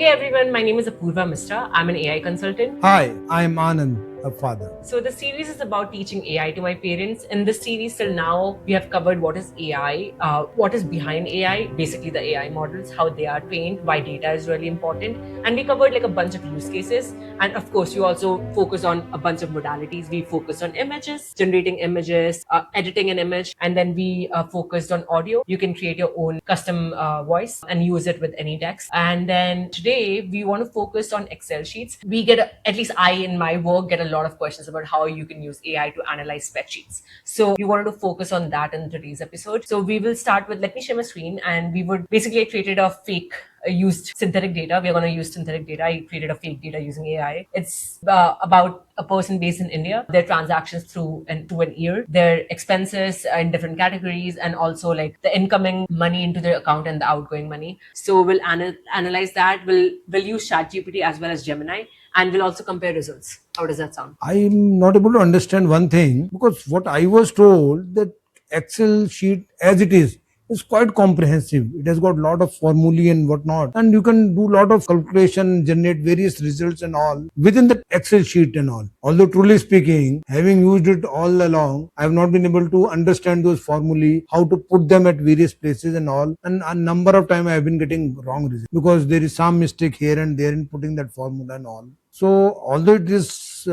everyone, my name is Apurva Mishra. I'm an AI consultant. Hi, I'm Anand, a father. So the series is about teaching AI to my parents. In this series till now, we have covered what is AI, what is behind AI, basically the AI models, how they are trained, why data is really important. And we covered like a bunch of use cases. And of course, you also focus on a bunch of modalities. We focused on images, generating images, editing an image, and then we focused on audio. You can create your own custom voice and use it with any text. And then today we want to focus on Excel sheets. We get, at least I in my work, get a lot of questions about how you can use AI to analyze spreadsheets. So we wanted to focus on that in today's episode. So we will start with, let me share my screen, and we would basically created a fake used synthetic data. We're going to use synthetic data. I created a fake data using AI. It's about a person based in India, their transactions through an year, their expenses in different categories, and also like the incoming money into their account and the outgoing money. So we'll analyze that. We'll use ChatGPT as well as Gemini, and we'll also compare results. How does that sound? I'm not able to understand one thing because what I was told that Excel sheet as it is quite comprehensive. It has got a lot of formulae and whatnot, and you can do a lot of calculation, generate various results and all within the Excel sheet and all. Although truly speaking, having used it all along, I have not been able to understand those formulae, how to put them at various places and all. And a number of times I have been getting wrong results because there is some mistake here and there in putting that formula and all. So although it is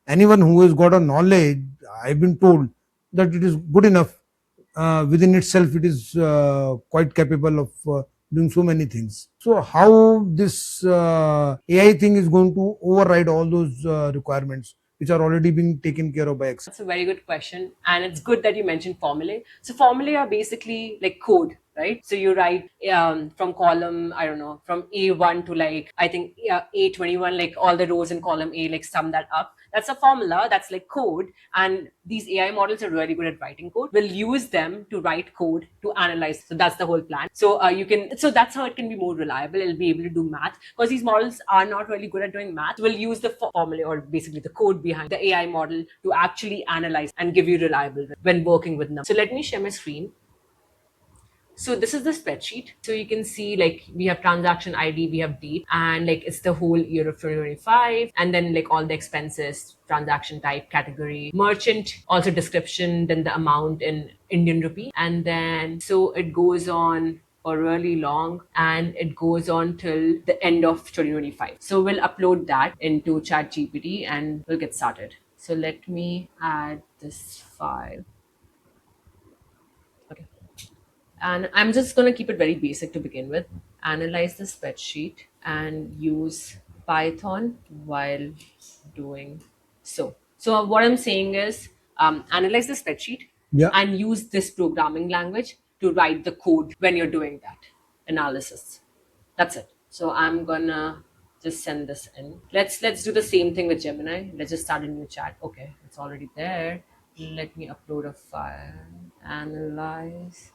anyone who has got a knowledge, I've been told that it is good enough. Within itself, it is quite capable of doing so many things. So how this AI thing is going to override all those requirements which are already being taken care of by Excel? That's a very good question. And it's good that you mentioned formulae. So formulae are basically like code, right? So you write from column, I don't know, from A1 to like, I think A21, like all the rows in column A, like sum that up. That's a formula. That's like code. And these AI models are really good at writing code. We'll use them to write code to analyze. So that's the whole plan. So so that's how it can be more reliable. It'll be able to do math because these models are not really good at doing math. We'll use the formula or basically the code behind the AI model to actually analyze and give you reliable when working with numbers. So let me share my screen. So this is the spreadsheet. So you can see like we have transaction ID, we have date, and like it's the whole year of 2025, and then like all the expenses, transaction type, category, merchant, also description, then the amount in Indian rupee, and then so it goes on for really long and it goes on till the end of 2025. So we'll upload that into ChatGPT and we'll get started. So let me add this file. Okay. And I'm just going to keep it very basic to begin with. Analyze the spreadsheet and use Python while doing so. So what I'm saying is analyze the spreadsheet Yeah. and use this programming language to write the code when you're doing that analysis. That's it. So I'm gonna just send this in. Let's do the same thing with Gemini. Let's just start a new chat. Okay, it's already there. Let me upload a file. Analyze.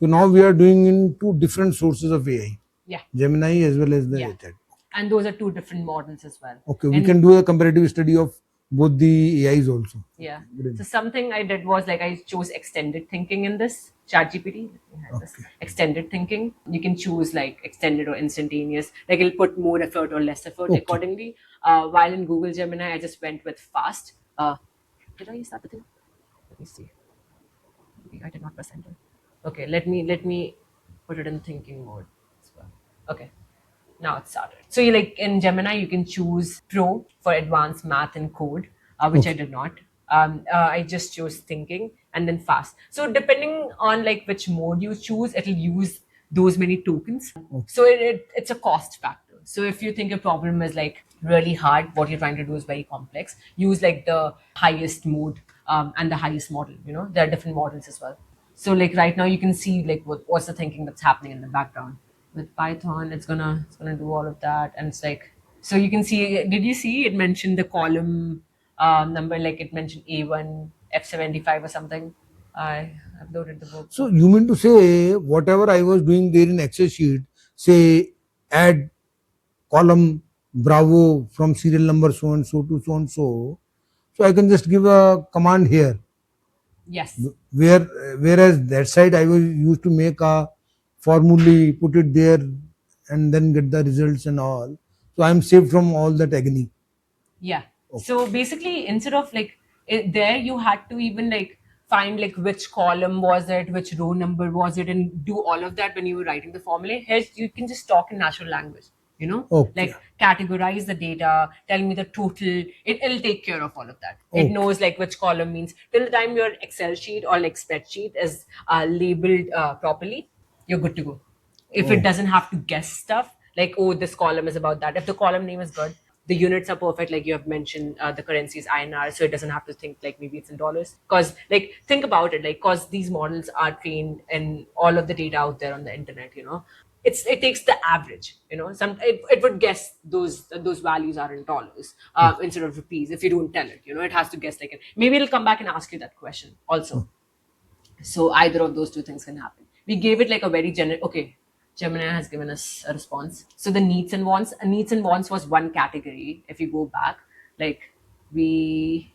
So now we are doing in two different sources of AI, Yeah, Gemini as well as the yeah. chat. And those are two different models as well. Okay, we And can do a comparative study of both the AIs also. yeah. Brilliant. So something I did was like I chose extended thinking in this ChatGPT. Let me hide this. Okay. Extended thinking. You can choose like extended or instantaneous. Like it'll put more effort or less effort Okay. accordingly. While in Google Gemini, I just went with fast. Did I start the thing? Let me see. Maybe I did not press enter. Okay, let me put it in thinking mode as well. Okay. Now it started. So you like in Gemini, you can choose Pro for advanced math and code, which I did not. I just chose thinking and then fast. So depending on like which mode you choose, it'll use those many tokens. So it's a cost factor. So if you think a problem is like really hard, what you're trying to do is very complex, use like the highest mode and the highest model. You know, there are different models as well. So like right now you can see like what's the thinking that's happening in the background. With Python, it's gonna do all of that, and it's like so you can see. Did you see it mentioned the column number? Like it mentioned A1 F75 or something. I uploaded the book. So you mean to say whatever I was doing there in Excel sheet, say add column Bravo from serial number so and so to so and so, so I can just give a command here. Yes. Whereas that side I was used to make a formulae, put it there, and then get the results and all. So I'm saved from all that agony. Yeah. So basically, instead of like there, you had to even like find like which column was it, which row number was it, and do all of that when you were writing the formula. Here, you can just talk in natural language. Okay. Like categorize the data, tell me the total. It'll take care of all of that. It Okay. knows like which column means. Till the time your Excel sheet or like spreadsheet is labeled properly, you're good to go. If it doesn't have to guess stuff, like, oh, this column is about that. If the column name is good, the units are perfect, like you have mentioned, the currency is INR, so it doesn't have to think like maybe it's in dollars. Because like think about it, like because these models are trained in all of the data out there on the internet, it takes the average. It would guess those values are in dollars instead of rupees. If you don't tell it, it has to guess like it. Maybe it'll come back and ask you that question also. So either of those two things can happen. We gave it like a very general. Okay, Gemini has given us a response. So the needs and wants was one category. If you go back, like we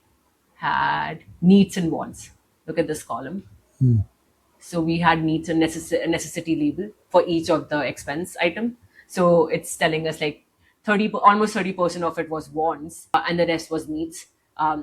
had needs and wants. Look at this column. So we had needs and necessity label for each of the expense item. So it's telling us like almost 30% of it was wants, and the rest was needs.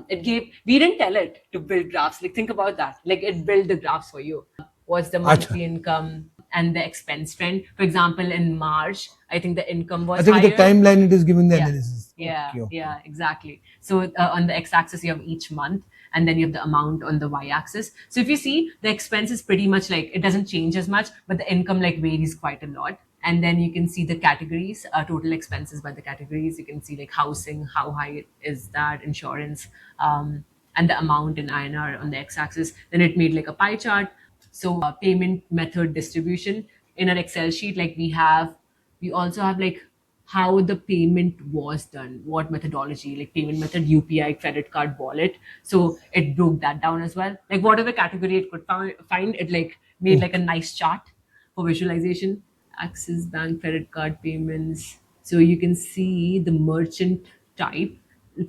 We didn't tell it to build graphs. Like think about that. Like it built the graphs for you. What's the monthly income and the expense trend? For example, in March, I think the income was I think higher. the timeline it is giving the Yeah. analysis. Yeah, Okay. yeah, exactly. So on the x-axis you have each month, and then you have the amount on the y-axis. So if you see, the expense is pretty much like it doesn't change as much, but the income like varies quite a lot. And then you can see the categories, total expenses by the categories. You can see like housing, how high is that, insurance, and the amount in INR on the x-axis. Then it made like a pie chart. So payment method distribution in an Excel sheet, like we also have like how the payment was done, what methodology, like payment method, UPI, credit card, wallet. So it broke that down as well. Like whatever category it could find, it like made like a nice chart for visualization. Axis Bank credit card payments. So you can see the merchant type.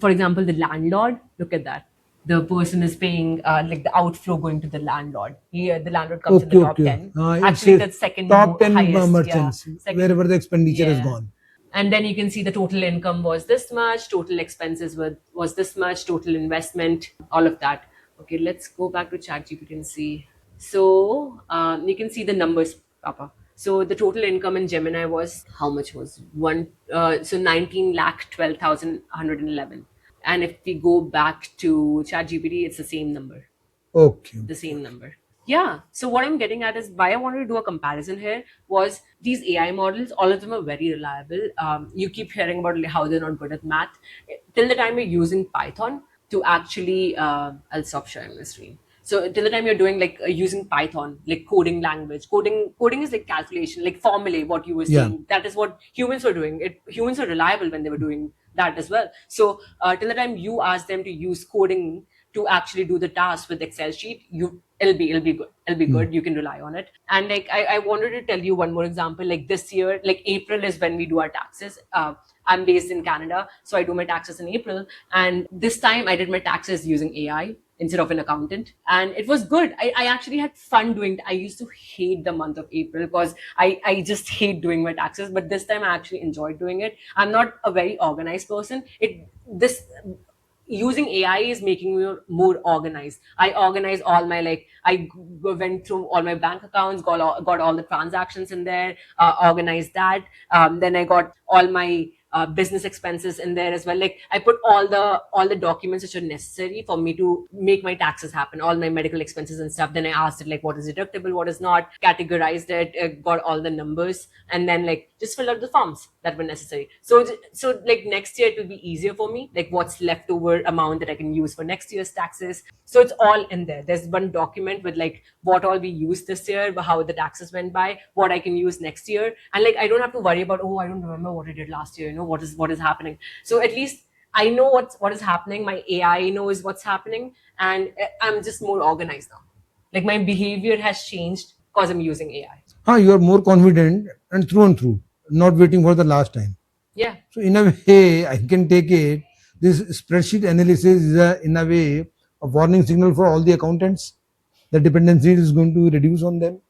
For example, the landlord. Look at that. The person is paying like the outflow going to the landlord. Here, the landlord comes in the Okay, top okay. 10. It Actually, says the second top 10 highest, merchants, second- wherever the expenditure has yeah. gone. And then you can see the total income was this much, total expenses was this much, total investment, all of that. Okay, let's go back to ChatGPT and see. So you can see the numbers, Papa. So the total income in Gemini was how much was one? So 19,12,111. And if we go back to ChatGPT, it's the same number. Okay. The same number. Yeah. So what I'm getting at is why I wanted to do a comparison here was these AI models, all of them are very reliable. You keep hearing about how they're not good at math. Till the time you're using Python to actually, I'll stop sharing my screen. So till the time you're doing like using Python, like coding language, coding is like calculation, like formulae, what you were Yeah. saying. That is what humans were doing. Humans were reliable when they were doing that as well. So till the time you ask them to use coding to actually do the task with Excel sheet, it'll be good. It'll be good. You can rely on it. And like I wanted to tell you one more example. Like this year, like April is when we do our taxes. I'm based in Canada, so I do my taxes in April. And this time I did my taxes using AI instead of an accountant. And it was good. I actually had fun doing it. I used to hate the month of April because I just hate doing my taxes. But this time I actually enjoyed doing it. I'm not a very organized person. Using AI is making me more organized. I organize all my went through all my bank accounts, got all the transactions in there, organized that. Then I got all my business expenses in there as well. Like I put all the documents which are necessary for me to make my taxes happen, all my medical expenses and stuff. Then I asked it like what is deductible, what is not, categorized it, got all the numbers, and then like just filled out the forms that were necessary. So like next year it will be easier for me, like what's leftover amount that I can use for next year's taxes. So it's all in there. There's one document with like what all we used this year, how the taxes went by, what I can use next year, and like I don't have to worry about, oh, I don't remember what I did last year, what is happening. So at least I know what is happening. My AI knows what's happening, and I'm just more organized now. Like my behavior has changed because I'm using AI. You are more confident and through, not waiting for the last time. Yeah. So in a way, I can take it. This spreadsheet analysis is in a way a warning signal for all the accountants. The dependency is going to reduce on them.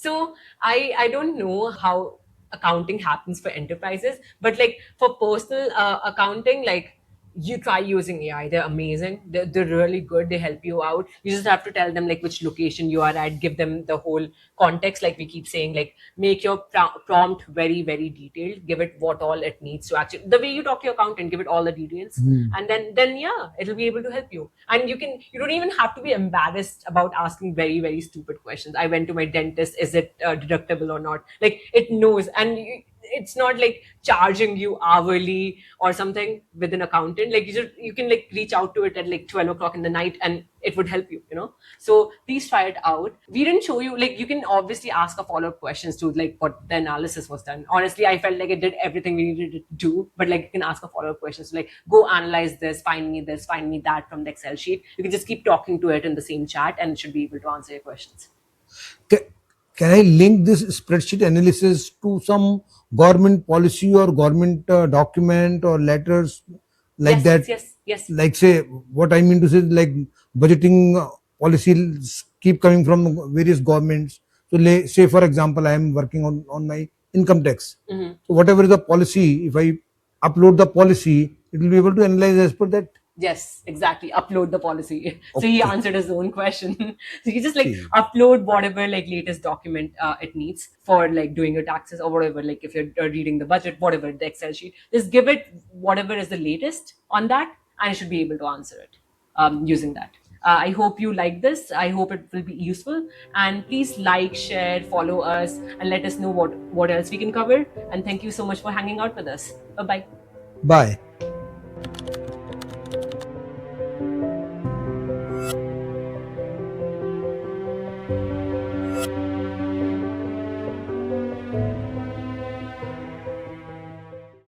So I don't know how accounting happens for enterprises, but like for personal accounting, like you try using AI. They're amazing. They're really good. They help you out. You just have to tell them like which location you are at, give them the whole context, like we keep saying, like make your prompt very, very detailed, give it what all it needs to actually, the way you talk to your accountant, give it all the details, and then yeah, it'll be able to help you. And you don't even have to be embarrassed about asking very, very stupid questions. I went to my dentist, is it deductible or not? Like it knows. And it's not like charging you hourly or something with an accountant. Like you can like reach out to it at like 12 o'clock in the night and it would help you, you know. So please try it out. We didn't show you, like you can obviously ask a follow-up questions to like what the analysis was done. Honestly, I felt like it did everything we needed it to do, but like you can ask a follow-up questions, so, like go analyze this, find me that from the Excel sheet. You can just keep talking to it in the same chat and it should be able to answer your questions. Ca- Can I link this spreadsheet analysis to some government policy or government document or letters like Yes, that? yes, yes. Like, say, what I mean to say, like budgeting policies keep coming from various governments. So, say, for example, I am working on my income tax. Mhm. So, whatever is the policy, if I upload the policy, it will be able to analyze as per that. Yes, exactly. Upload the policy. So he Okay. answered his own question. So you just like Okay. upload whatever like latest document it needs for like doing your taxes or whatever. Like if you're reading the budget, whatever the Excel sheet, just give it whatever is the latest on that, and it should be able to answer it using that. I hope you like this. I hope it will be useful. And please like, share, follow us, and let us know what else we can cover. And thank you so much for hanging out with us. Bye bye. Bye.